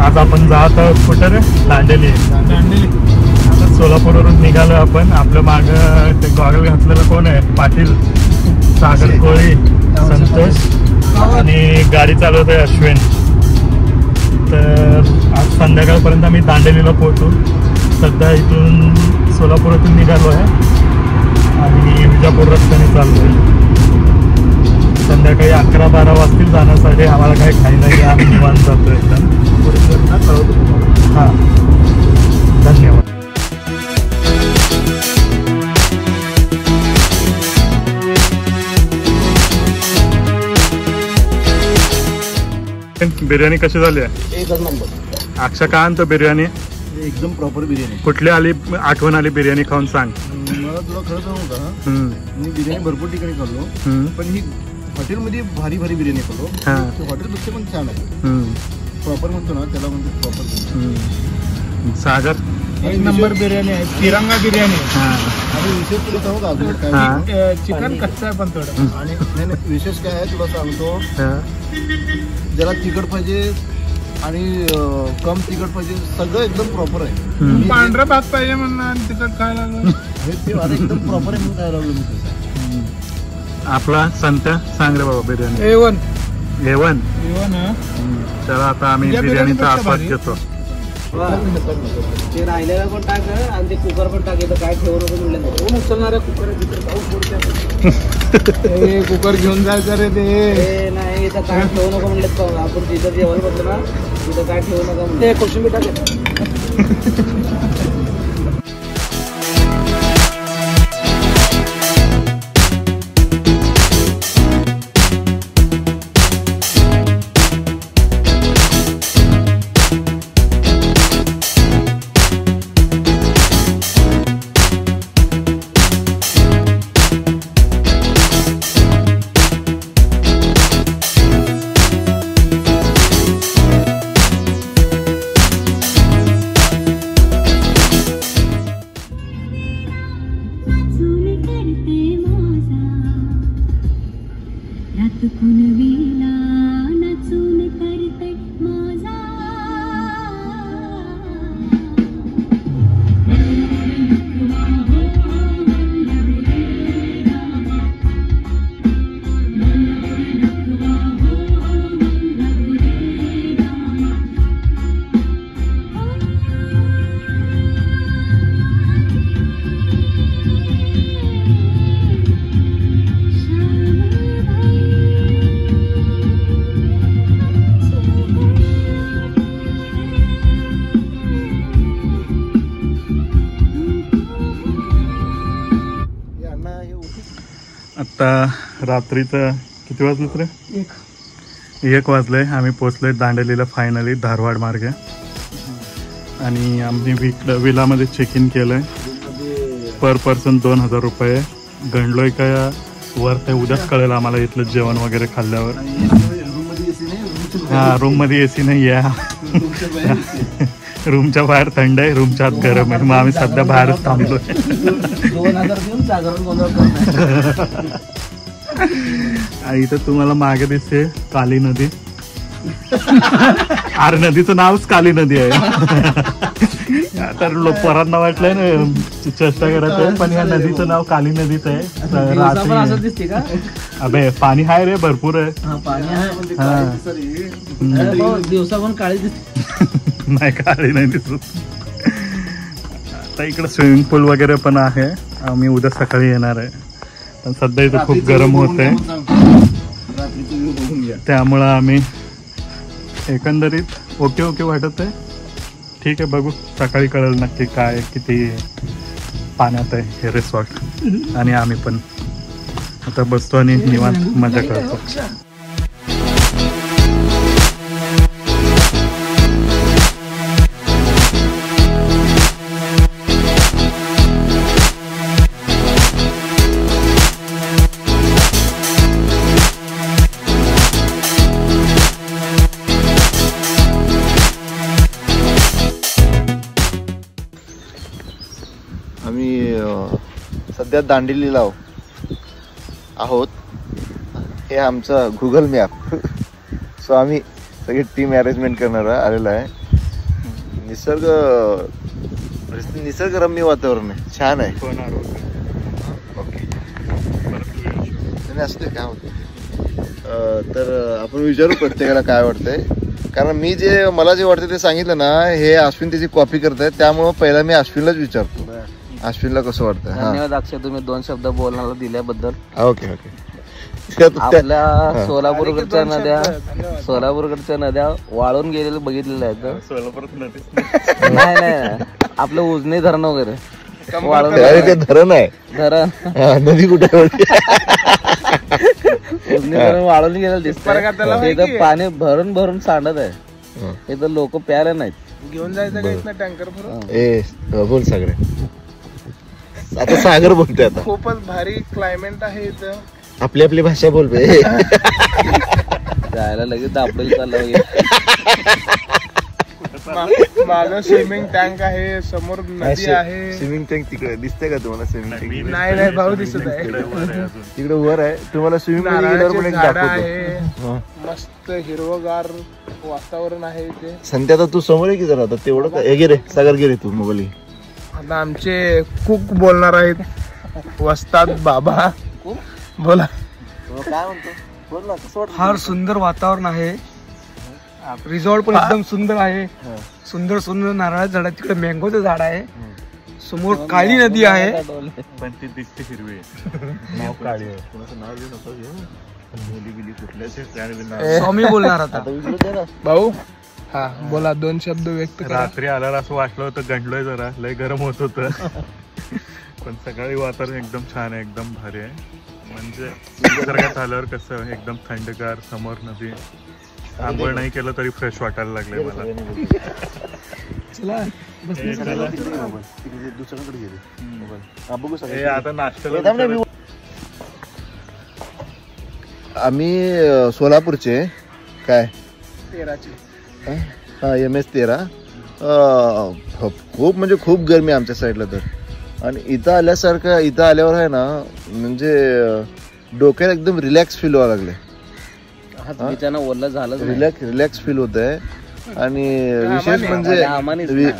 आज आपण जात आहोत कुठं रे? दांडेली. आता सोलापूरवरून निघालो आपण. आपल्या माग ते गॉगल घातलेलं कोण आहे? पाटील, सागर कोळी, संतोष आणि गाडी चालवतोय अश्विन. तर आज संध्याकाळपर्यंत आम्ही दांडेलीला पोहोचू. सध्या इथून सोलापुरातून निघालो आहे आणि विजापूर रस्त्याने चाललो आहे. संध्याकाळी 11-12 वाजतील जाण्यासाठी. आम्हाला काही खायला नाही, आम्ही निवांत जातो एकदम. हां, धन्यवाद. बिर्याणी कशी झाली आहे? एकच नंबर. अक्षा काय आणतो बिर्याणी? एकदम प्रॉपर बिर्याणी. कुठली आली आठवण आली बिर्याणी खाऊन सांग. मला तुला खरं सांगू का, मी बिर्याणी भरपूर ठिकाणी खाल्लो, पण ही हॉटेलमध्ये भारी भारी बिर्याणी खाल्लो. हॉटेलपेक्षा पण छान आहे. प्रॉपर म्हणतो ना त्याला, म्हणजे प्रॉपर. सागर एक नंबर बिर्याणी आहे. तिरंगा बिर्याणी. आणि विशेष तुला सांगू का अजून काय, चिकन कच्चं आहे पण थोडं. आणि नाही विशेष काय आहे तुला सांगतो, ज्याला तिखट पाहिजे आणि कम तिखट पाहिजे, सगळं एकदम प्रॉपर आहे. पांढरा भात पाहिजे म्हणून आणि तिखट खायला लागलं ते एकदम प्रॉपर आहे म्हणून खायला लागलो मी. आपला संत सांग रे बाबा बिर्याणी. A1. चला आता आम्ही बिर्याणीचा आस्वाद घेतो. ते राहिलेला पण टाक आणि ते कुकर पण टाक. इथं काय ठेवू नको म्हणलं, उचलणार कुकर कुकर घेऊन जायचं रे. ते नाही इथं काय ठेवू नको म्हणलं. आपण तिथं जेवण बघतो ना, तिथं काय ठेवू नका म्हणलं. ते कोशिंबीर टाकेल. आता रात्रीचं किती वाजलं रे? 1 वाजलंय. आम्ही पोचलोय दांडेलीला फायनली, धारवाड मार्गे. आणि आम्ही विलामध्ये चेक इन केलंय. पर पर्सन 2000 रुपये. गणलोय का वर ते उद्याच कळेल आम्हाला इथलं जेवण वगैरे खाल्ल्यावर. हा, रूम मध्ये एसी नाही आहे. रूमच्या बाहेर थंड आहे, रूमच्या आत गरम आहे. मग आम्ही सध्या बाहेरच थांबलोय. 2000 देऊन जागरण गोंधळ इथं तुम्हाला मागे दिसते काली नदी. अरे नदीचं नावच काली नदी आहे. तर पोरांना वाटलंय ना चेष्टा करत आहे, पण या नदीचं नाव काली नदीच आहे. अबे पाणी आहे रे, भरपूर आहे. दिवसा पण काळी दिसते. नाही काळी नाही दिसत. आता इकडे स्विमिंग पूल वगैरे पण आहे. आम्ही उद्या सकाळी येणार आहे, पण सध्या इथं खूप गरम होत आहे. त्यामुळं आम्ही एकंदरीत ओके वाटत आहे. ठीक आहे, बघू सकाळी कळेल नक्की काय किती पाण्यात आहे हे रिसॉर्ट. आणि आम्ही पण आता बसतो आणि निवांत मजा करतो. सध्या दांडेलीला आहोत. हे आमचं गुगल मॅप. सो आम्ही सगळी टीम अरेंजमेंट करणार आलेलो आहे. निसर्गरम्य वातावरण आहे, छान आहे. पण आरोग्य ओके परत वेळ. असते काय होतं. तर आपण विचारू प्रत्येकाला काय वाटतंय, कारण मी मला जे वाटतं ते सांगितलं ना, हे अश्विन त्याची कॉपी करतायत, त्यामुळं पहिला मी अश्विनलाच विचारतो अश्विनला कसं वाटतं. धन्यवाद अक्षय, तुम्ही 2 शब्द बोलण्याला दिल्याबद्दल. Okay okay. आपल्या सोलापूरकडच्या नद्या वाळून गेलेल्या बघितलेल्या आहेत. सोलापुरात नदीच नाही नाही, आपलं उजनी धरण वगैरे वाळून ते धरण आहे, धरण नदी कुठे उजनी धरण वाळून गेलेलं दिसतं. इथं पाणी भरून भरून सांडत आहे. इथं लोक प्यायला नाहीत. घेऊन जायचं का इथनं टँकर भरून? ए बोल सागर, आता सागर बोलतोय. आता खूपच भारी क्लायमेट आहे इथं. आपली आपली भाषा बोल बे. जायला लगेच दाबडील चाललं माझं स्विमिंग टँक आहे, समोर नदी आहे. स्विमिंग टँक तिकडे दिसते का तुम्हाला? स्विमिंग टँक नाही भाऊ दिसत आहे तिकडे वर आहे. तुम्हाला स्विमिंग नारळाची झाडं आहे, मस्त हिरवगार वातावरण आहे इथे. संध्या आता तू समोर आहे की जरा, आता तेवढं काय हे गे सागर गे रे तू मोबाईल. आता आमचे कुक बोलणार आहेत, वस्ताद बाबा. बोला. काय म्हणतो? फार सुंदर वातावरण आहे. रिसॉर्ट पण एकदम सुंदर आहे. सुंदर सुंदर नारळाचं झाड आहे, तिकडे मँगोचं झाड आहे, समोर काळी नदी आहे. पण ती दिसते हिरवी नाव काळी आहे. कोणाचं नाव घेऊ नको मुली बिली कुठल्याच. स्वामी बोलणार आता. भाऊ हा बोला, 2 शब्द व्यक्त करा. रात्री आल्याला असं वाटलं होतं गंडलोय, जरा लय गरम होत होतं. पण सकाळी वातावरण एकदम छान आहे, एकदम भारी आहे. म्हणजे निसर्गात आल्यावर कसं एकदम थंडगार, समोर नदी. आंघोळ नाही केलं तरी फ्रेश वाटायला लागले मला. आता नाश्त्याला आम्ही सोलापूरचे काय 13चे. हा MS-13. खूप म्हणजे खूप गरमी आमच्या साईडला तर. आणि इथं आल्यावर आहे ना, म्हणजे डोक्याला एकदम रिलॅक्स फील व्हायला लागले. ओलं झालं रिलॅक्स फील होत आहे. आणि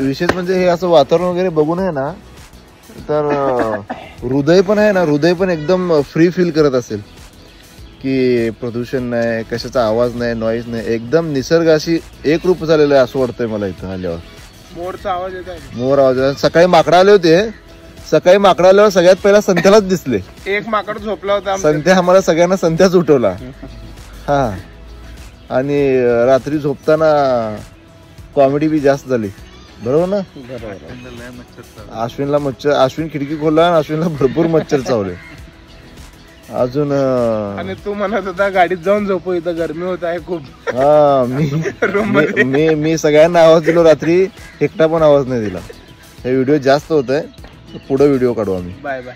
विशेष म्हणजे हे असं वातावरण वगैरे बघून आहे ना, तर हृदय पण एकदम फ्री फील करत असेल की प्रदूषण नाही, कशाचा आवाज नाही, नॉईज नाही, एकदम निसर्गाशी एक रूप झालेलं आहे असं वाटतंय मला इथं आल्यावर. मोरचा आवाज येत आहे. मोर आवाज. सकाळी माकडं आले होते. सकाळी माकडं आल्यावर सगळ्यात पहिला संत्यालाच दिसले. एक माकड झोपला होता. संत्या आम्हाला सगळ्यांना संत्याच उठवला. हा, आणि रात्री झोपताना कॉमेडी बी जास्त झाली, बरोबर ना? अश्विन खिडकी खोलला आणि अश्विनला भरपूर मच्छर चावले. अजून आणि तू म्हणत होता गाडीत जाऊन झोपू, इथं गरमी होत आहे खूप. हा, मी सगळ्यांना आवाज दिलो रात्री, एकटा पण आवाज नाही दिला. हे व्हिडिओ जास्त होत आहे, पुढे व्हिडिओ काढू आम्ही. Bye bye.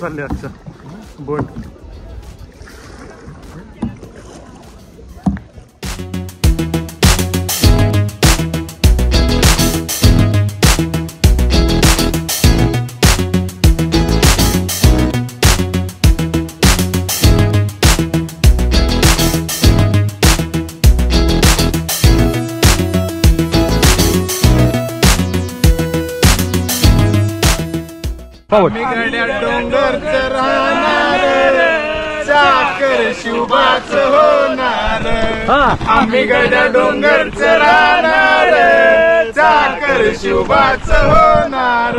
चालले आजचं बोट. डोंगरचं राहणार साखर शुभाच होणार. आम्ही गड्या डोंगरचं राहणार साखर शुभाच होणार.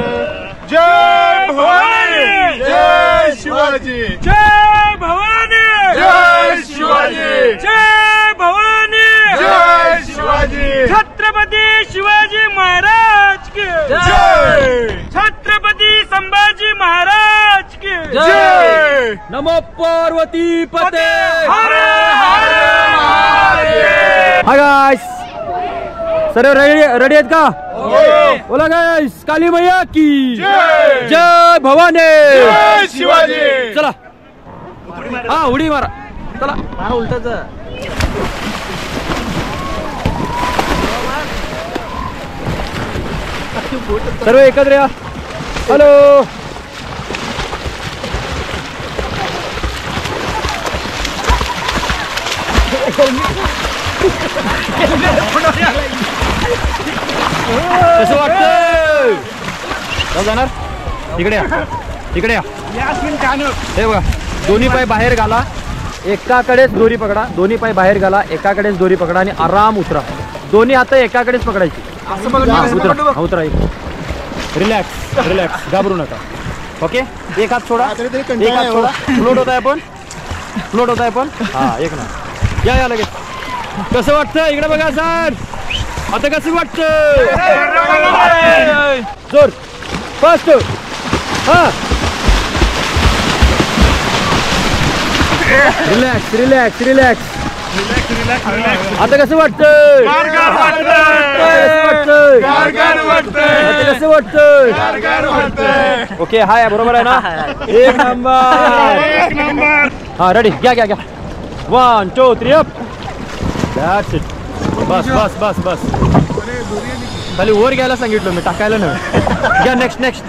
जय भवानी जय शिवाजी जय भवानी जय शिवाजी जय भवानी जय शिवाजी. छत्रपती शिवाजी महाराज की जय छत्रपती संभाजी महाराज की जय. नमो पार्वती पते. हर हर महादेव. हाय गाइस, सर्व रेडी आहेत का? बोला गाइस, काली मैया की जय. जय भवानी. जय शिवाजी. चला हा उडी मारा. चला मारा उलटच. सर्व एकत्र या. हॅलो. कसं वाटतं? जाणार इकडे या, इकडे या. हे बघा, दोन्ही पाय बाहेर घाला, एकाकडेच दोरी पकडा. दोन्ही पाय बाहेर घाला, एकाकडेच दोरी पकडा आणि आराम उतरा. दोन्ही हात एकाकडेच पकडायची. उतरा उतरा. रिलॅक्स रिलॅक्स, घाबरू नका. ओके, एक हात सोडा, एक हात सोडा. फ्लोट होत आहे आपण, फ्लोट होत आहे आपण. हा एक ना. या या लगेच. कसं वाटतं? इकडे बघा सर. आता कसं वाटतं? जोर फास्ट. हा रिलॅक्स रिलॅक्स रिलॅक्स. आता कसं वाटतं? कसं वाटतं? ओके, हाय बरोबर आहे ना? एक नंबर. हा रेडी. घ्या घ्या घ्या. 1 2 3 अप. That's it. बस बस बस बस. खाली वर घ्यायला सांगितलं मी, टाकायला नाही. घ्या. Next next.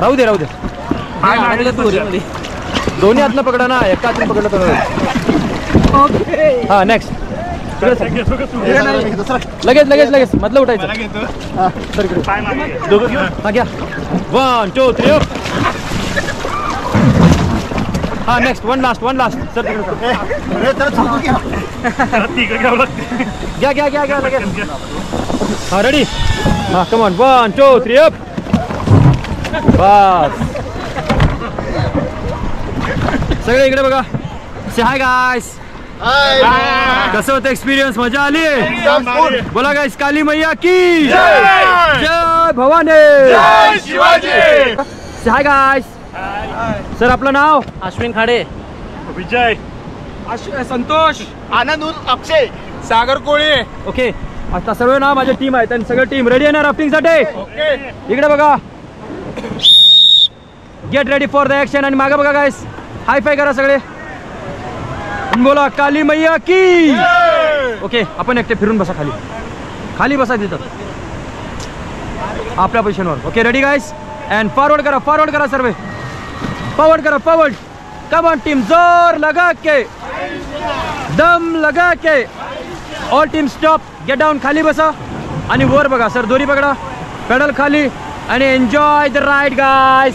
राहू दे राहू दे. दोन्ही हातनं पकडा ना, एका हातनं पकडलं तर. हा नेक्स्ट. लगेच लगेच लगेच मधलं उठायचं. हा घ्या. 1 2 3 अप. हा नेक्स्ट. वन लास्ट सर घ्या घ्या घ्या घ्या लगेच. हा रेडी. हा कम ऑन. 1 2 3 अप. बस. सगळे इकडे बघा. से हाय गाइस. कसं होतं एक्सपिरियन्स? मजा आली? बोला गाइस, काली मैया की जय भवानी. जय शिवाजी. से हाय गाइस. सर आपलं नाव? अश्विन खाडे. विजय संतोष. आनंद अक्षय सागर कोळी. ओके, आता सर्व ना माझी टीम आहे. त्यांनी सगळं टीम रेडी आहे ना राफ्टिंग साठी? इकडे बघा. Get ready for the action. आणि मागे बघा गाइस, हाय फाय करा सगळे. बोला काली मैया की. ओके, आपण एकटे फिरून बसा. खाली खाली बसा तिथं आपल्या पोझिशनवर. Okay ready guys. And forward करा सर्व. फॉरवर्ड करा फॉरवर्ड. कम ऑन टीम, जोर लगा के, दम लगा के. All team stop. Get down. खाली बसा आणि वर बघा सर. दोरी पकडा, पेडल खाली आणि enjoy the ride guys.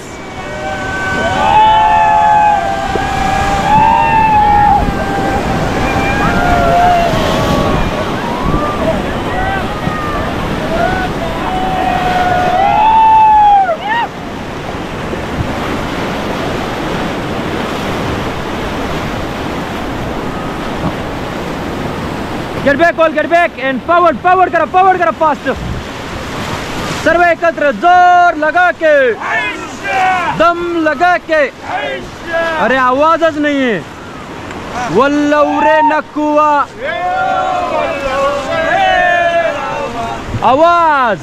Get back all, get back and forward करा फास्ट. सर्व एकत्र, जोर लगा के, दम लगा के. अरे आवाजच नाहीये. वल्लवरे नकुवा आवाज.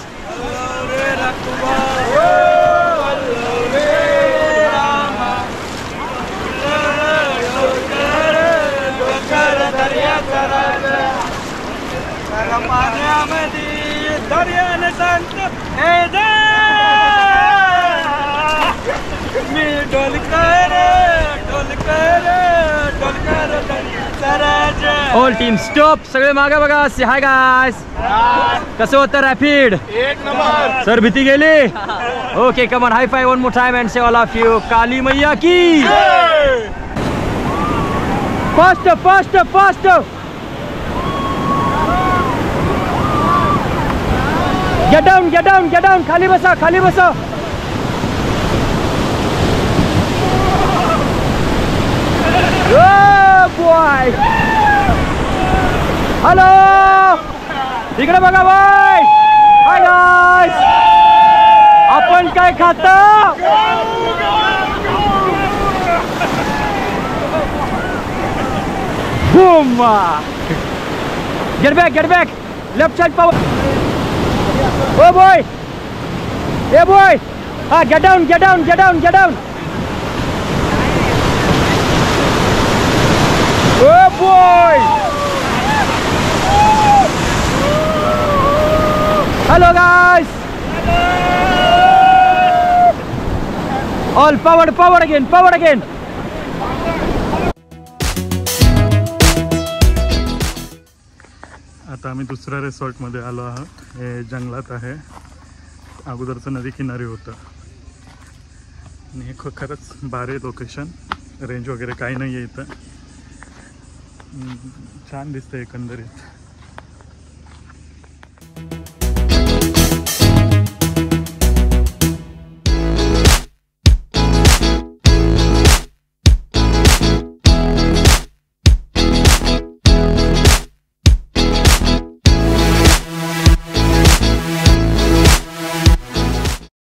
पाण्यामध्ये दर्याने सांगतो हे जा मी ढोलकर ऑल टीम स्टॉप, सगळे मागे बघा. से हाय गाइस, कसं होतं रॅपिड? एक नंबर. सर भीती गेली. Okay come on, high five one more time and say all of you Kali मैया की. Fast fast fast. Get down get down get down. खाली बसा खाली बसा. बॉय हॅलो, इकडे बघा बाय. हाय गाइस, आपण काय खाता? Boom. Get back left side power. Oh boy, ए बॉय, हा get down get down get down get down. Oh boy! Hello guys! All power again, power again. आता आम्ही दुसऱ्या रिसॉर्ट मध्ये आलो आहोत. हे जंगलात आहे, अगोदरचं नदी किनारी होतं आणि हे खरंच भारी लोकेशन. रेंज वगैरे काही नाही आहे इथं. छान दिसतं एकंदरीत.